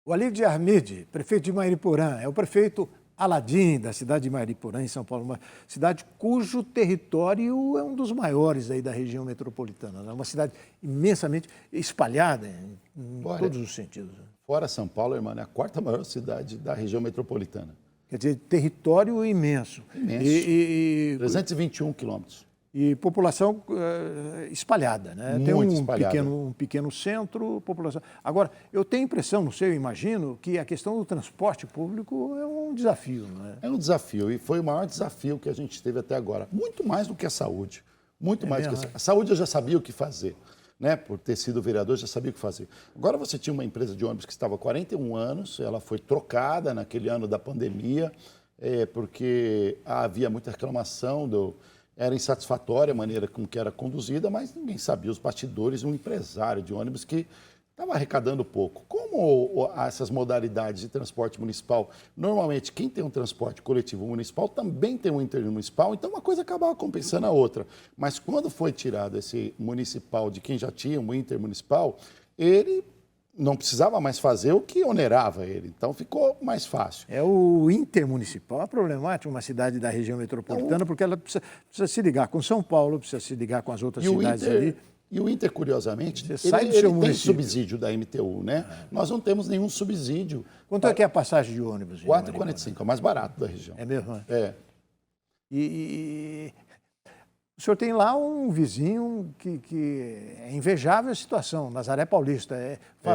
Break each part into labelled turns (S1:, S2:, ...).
S1: O Alídio Armide, prefeito de Mariporã, é o prefeito Aladim da cidade de Mariporã, em São Paulo, uma cidade cujo território é um dos maiores aí da região metropolitana, né? Uma cidade imensamente espalhada em todos os sentidos.
S2: Fora São Paulo, irmão, é a quarta maior cidade da região metropolitana.
S1: Quer dizer, território imenso.
S2: Imenso. 321 quilômetros.
S1: E população espalhada, né? Tem
S2: espalhada.
S1: um pequeno centro, população. Agora, eu tenho a impressão, não sei, eu imagino, que a questão do transporte público é um desafio, não é?
S2: É um desafio, e foi o maior desafio que a gente teve até agora. Muito mais do que a saúde. Muito mais do que a saúde eu já sabia o que fazer, né? Por ter sido vereador, já sabia o que fazer. Agora você tinha uma empresa de ônibus que estava há 41 anos, ela foi trocada naquele ano da pandemia, porque havia muita reclamação Era insatisfatória a maneira com que era conduzida, mas ninguém sabia, os bastidores, um empresário de ônibus que estava arrecadando pouco. Como essas modalidades de transporte municipal, normalmente quem tem um transporte coletivo municipal também tem um intermunicipal, então uma coisa acabava compensando a outra. Mas quando foi tirado esse municipal de quem já tinha um intermunicipal, ele não precisava mais fazer o que onerava ele, então ficou mais fácil.
S1: É o intermunicipal, é problemático uma cidade da região metropolitana, porque ela precisa se ligar com São Paulo, precisa se ligar com as outras cidades ali.
S2: E o Inter, curiosamente,
S1: ele
S2: tem subsídio da MTU, né? Nós não temos nenhum subsídio.
S1: Quanto é que é a passagem de ônibus?
S2: R$ 4,45, é o mais barato da região.
S1: É mesmo? Né?
S2: É.
S1: E o senhor tem lá um vizinho que é invejável a situação, Nazaré Paulista,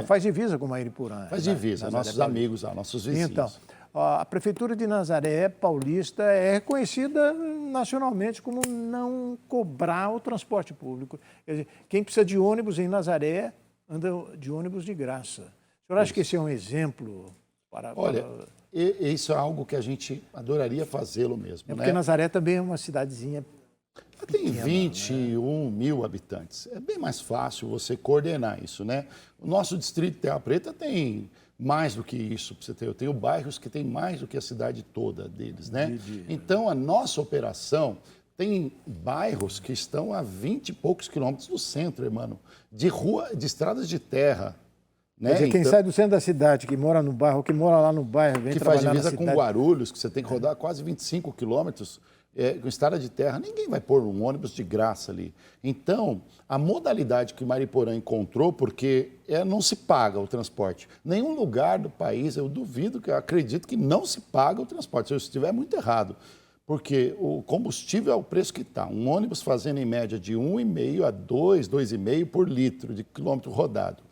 S1: faz divisa com Mariporã.
S2: Faz divisa, nossos amigos lá, nossos vizinhos.
S1: Então, a Prefeitura de Nazaré Paulista é reconhecida nacionalmente como não cobrar o transporte público. Quer dizer, quem precisa de ônibus em Nazaré anda de ônibus de graça. O senhor acha que esse é um exemplo para...
S2: Olha, isso é algo que a gente adoraria fazê-lo mesmo.
S1: Porque Nazaré também é uma cidadezinha
S2: tem 21 mil habitantes. É bem mais fácil você coordenar isso, né? O nosso distrito de Terra Preta tem mais do que isso, para você ter. Eu tenho bairros que tem mais do que a cidade toda deles, né? Então, a nossa operação tem bairros que estão a 20 e poucos quilômetros do centro, irmão, de estradas de terra. Né?
S1: Quer dizer, quem sai do centro da cidade, que mora no bairro, que mora lá no bairro, vem trabalhar na cidade...
S2: Que faz divisa com Guarulhos, que você tem que rodar quase 25 quilômetros, com estrada de terra, ninguém vai pôr um ônibus de graça ali. Então, a modalidade que Mariporã encontrou, porque não se paga o transporte. Nenhum lugar do país, eu duvido, eu acredito que não se paga o transporte, se eu estiver muito errado. Porque o combustível é o preço que está. Um ônibus fazendo em média de 1,5 a 2,5 por litro de quilômetro rodado.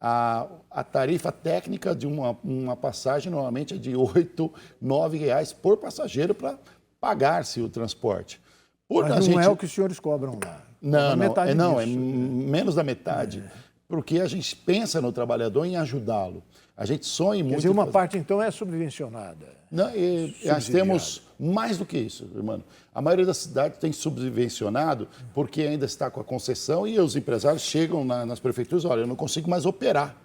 S2: A tarifa técnica de uma passagem normalmente é de R$ 8, R$ 9 por passageiro para pagar-se o transporte.
S1: Mas não é o que os senhores cobram lá.
S2: Não, é menos da metade. Porque a gente pensa no trabalhador em ajudá-lo. A gente sonha muito...
S1: Quer dizer, uma parte, então, é subvencionada.
S2: Não, nós temos mais do que isso, irmão. A maioria das cidades tem subvencionado porque ainda está com a concessão e os empresários chegam nas prefeituras, olha, eu não consigo mais operar,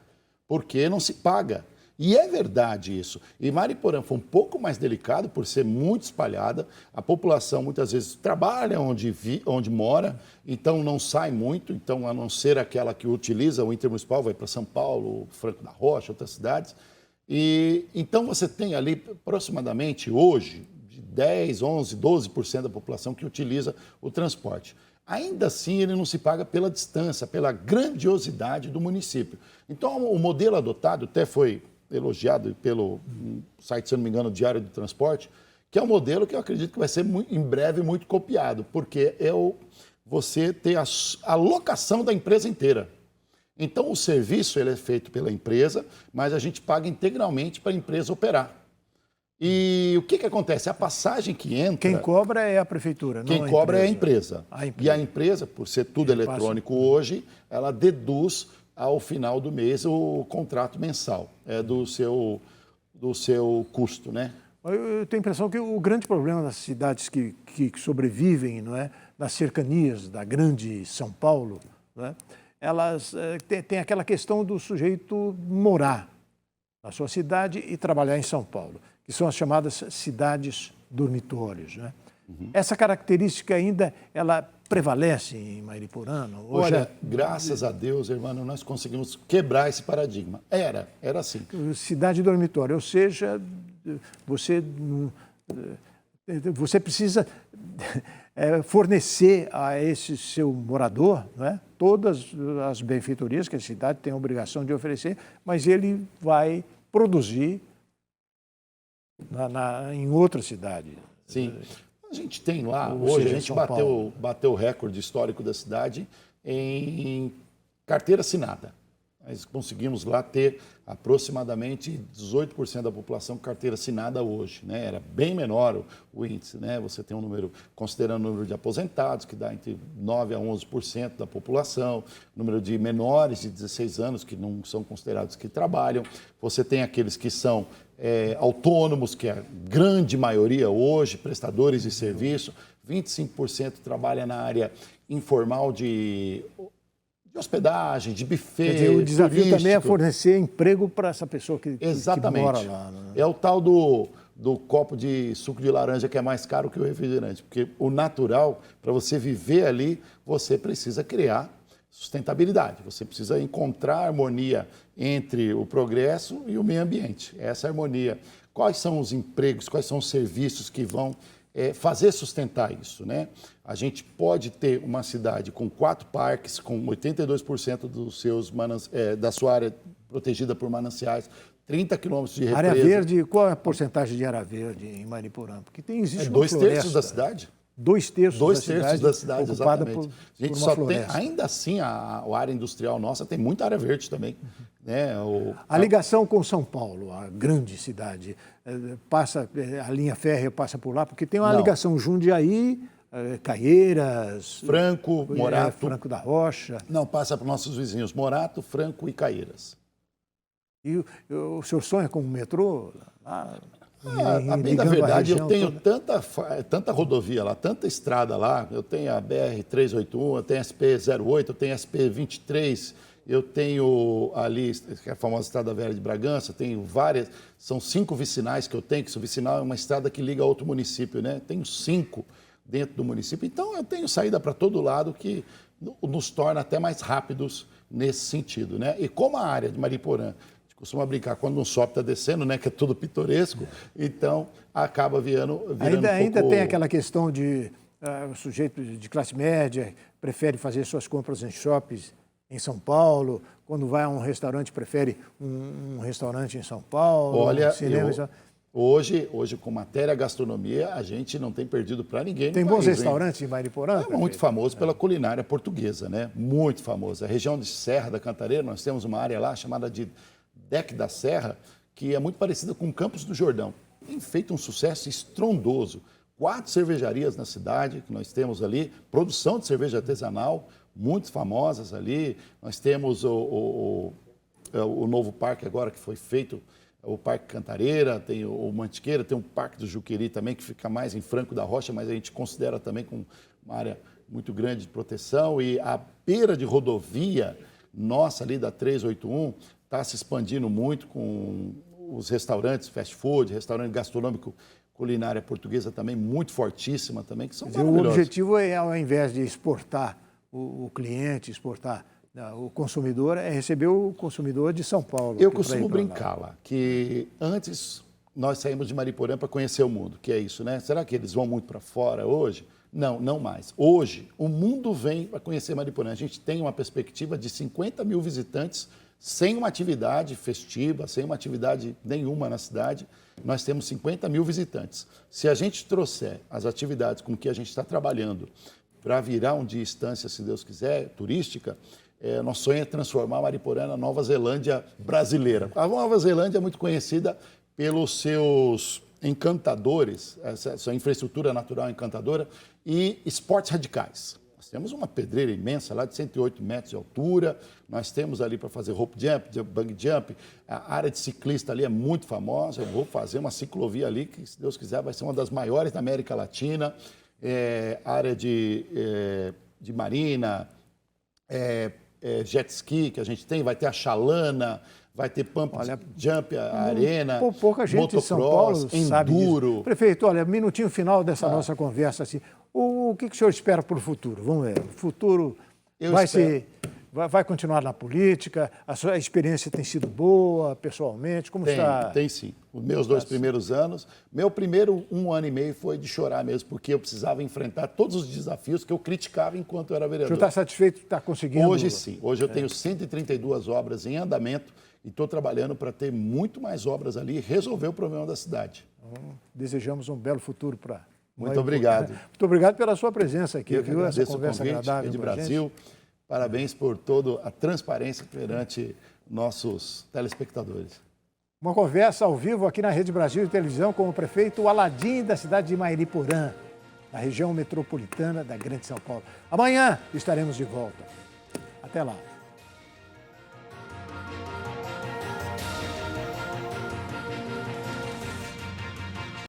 S2: porque não se paga. E é verdade isso. E Mariporã foi um pouco mais delicado por ser muito espalhada. A população muitas vezes trabalha onde mora, então não sai muito. Então, a não ser aquela que utiliza o intermunicipal, vai para São Paulo, Franco da Rocha, outras cidades. E então você tem ali aproximadamente hoje de 10, 11, 12% da população que utiliza o transporte. Ainda assim, ele não se paga pela distância, pela grandiosidade do município. Então, o modelo adotado até foi elogiado pelo site, se eu não me engano, Diário do Transporte, que é um modelo que eu acredito que vai ser em breve muito copiado, porque você ter a locação da empresa inteira. Então, o serviço ele é feito pela empresa, mas a gente paga integralmente para a empresa operar. E o que acontece? A passagem que entra...
S1: Quem cobra é a prefeitura, não a empresa.
S2: Quem cobra é a empresa. E a empresa, por ser tudo eletrônico hoje, ela deduz ao final do mês o contrato mensal do seu custo, né?
S1: Eu tenho a impressão que o grande problema das cidades que sobrevivem, não é, nas cercanias da grande São Paulo, não é, elas têm aquela questão do sujeito morar na sua cidade e trabalhar em São Paulo, que são as chamadas cidades dormitórios, né? Essa característica ainda, ela prevalece em Mariporã?
S2: Olha, graças a Deus, irmão, nós conseguimos quebrar esse paradigma. Era assim.
S1: Cidade dormitório, ou seja, você precisa fornecer a esse seu morador, não é, todas as benfeitorias que a cidade tem a obrigação de oferecer, mas ele vai produzir em outra cidade.
S2: Sim. A gente tem lá, hoje a gente bateu o recorde histórico da cidade em carteira assinada. Nós conseguimos lá ter aproximadamente 18% da população com carteira assinada hoje, né? Era bem menor o índice, né? Você tem um número, considerando o número de aposentados, que dá entre 9% a 11% da população, número de menores de 16 anos, que não são considerados que trabalham, você tem aqueles que são autônomos, que é a grande maioria hoje, prestadores de serviço, 25% trabalha na área informal de hospedagem, de buffet.
S1: Quer dizer, o desafio
S2: turístico.
S1: também é fornecer emprego para essa pessoa que mora lá. Né?
S2: É o tal do copo de suco de laranja que é mais caro que o refrigerante, porque o natural, para você viver ali, você precisa criar sustentabilidade, você precisa encontrar harmonia entre o progresso e o meio ambiente. Essa harmonia. Quais são os empregos, quais são os serviços que vão fazer sustentar isso, né? A gente pode ter uma cidade com 4 parques, com 82% da sua área protegida por mananciais, 30 quilômetros de represa.
S1: Área verde, qual é a porcentagem de área verde em Mariporã? Porque existe uma floresta.
S2: 2/3 da cidade.
S1: 2/3
S2: da cidade,
S1: ocupada
S2: exatamente.
S1: por
S2: a gente
S1: uma
S2: só
S1: floresta.
S2: tem, ainda assim, a área industrial nossa tem muita área verde também. Né?
S1: A ligação com São Paulo, a grande cidade, a linha férrea passa por lá, porque tem uma ligação Jundiaí, Caieiras...
S2: Franco, Morato.
S1: Franco da Rocha.
S2: Não, passa para os nossos vizinhos, Morato, Franco e Caieiras.
S1: E o senhor sonha com o metrô?
S2: A bem da verdade, eu tenho tanta rodovia lá, tanta estrada lá. Eu tenho a BR-381, eu tenho a SP-08, eu tenho a SP-23, eu tenho ali, que é a famosa Estrada Velha de Bragança, tenho várias, são 5 vicinais que eu tenho, que o vicinal é uma estrada que liga a outro município, né? Tenho 5 dentro do município. Então, eu tenho saída para todo lado que nos torna até mais rápidos nesse sentido, né? E como a área de Mariporã, costuma brincar, quando um shopping está descendo, né, que é tudo pitoresco, então acaba virando
S1: ainda tem aquela questão de o sujeito de classe média prefere fazer suas compras em shoppings em São Paulo, quando vai a um restaurante prefere um restaurante em São Paulo,
S2: Olha,
S1: cinema...
S2: Hoje, com matéria gastronomia, a gente não tem perdido para ninguém.
S1: Tem bons restaurantes em Mariporã?
S2: É muito famoso pela culinária portuguesa, né? Muito famoso. A região de Serra da Cantareira, nós temos uma área lá chamada de Deck da Serra, que é muito parecida com Campos do Jordão. Tem feito um sucesso estrondoso. 4 cervejarias na cidade que nós temos ali, produção de cerveja artesanal, muito famosas ali. Nós temos o novo parque agora que foi feito, o Parque Cantareira, tem o Mantiqueira, tem o Parque do Juqueri também, que fica mais em Franco da Rocha, mas a gente considera também com uma área muito grande de proteção. E a beira de rodovia nossa ali da 381 está se expandindo muito com os restaurantes, fast food, restaurante gastronômico, culinária portuguesa também, muito fortíssima também, que são maravilhosos.
S1: O objetivo é, ao invés de exportar o cliente, exportar o consumidor, é receber o consumidor de São Paulo.
S2: Eu costumo brincar lá, que antes nós saímos de Mariporã para conhecer o mundo, que é isso, né? Será que eles vão muito para fora hoje? Não, não mais. Hoje, o mundo vem para conhecer Mariporã. A gente tem uma perspectiva de 50 mil visitantes sem uma atividade festiva, sem uma atividade nenhuma na cidade. Nós temos 50 mil visitantes. Se a gente trouxer as atividades com que a gente está trabalhando para virar um dia estância, se Deus quiser, turística, nosso sonho é transformar Mariporã na Nova Zelândia brasileira. A Nova Zelândia é muito conhecida pelos seus encantadores, essa sua infraestrutura natural encantadora e esportes radicais. Nós temos uma pedreira imensa lá de 108 metros de altura, nós temos ali para fazer rope jump, bungee jump, a área de ciclista ali é muito famosa, eu vou fazer uma ciclovia ali que, se Deus quiser, vai ser uma das maiores da América Latina, área de marina, jet ski que a gente tem, vai ter a chalana, vai ter pump jump, a arena,
S1: pouca gente
S2: motocross,
S1: em São Paulo sabe
S2: enduro.
S1: Disso. Prefeito, olha, minutinho final dessa nossa conversa, assim, O que o senhor espera para o futuro? Vamos ver. O futuro vai continuar na política? A sua experiência tem sido boa, pessoalmente? Como está?
S2: Tem sim. Os meus 2 primeiros anos. Meu primeiro 1 ano e meio foi de chorar mesmo, porque eu precisava enfrentar todos os desafios que eu criticava enquanto eu era vereador.
S1: O senhor está satisfeito? Está conseguindo?
S2: Hoje sim. Hoje eu tenho 132 obras em andamento e estou trabalhando para ter muito mais obras ali e resolver o problema da cidade.
S1: Desejamos um belo futuro para...
S2: Muito obrigado.
S1: Muito obrigado pela sua presença aqui,
S2: Eu que
S1: viu? Essa
S2: agradeço
S1: conversa
S2: o convite,
S1: agradável
S2: Rede
S1: com a
S2: Brasil.
S1: gente.
S2: Parabéns por toda a transparência perante nossos telespectadores.
S1: Uma conversa ao vivo aqui na Rede Brasil de Televisão com o prefeito Aladim da cidade de Mairiporã, na região metropolitana da Grande São Paulo. Amanhã estaremos de volta. Até lá.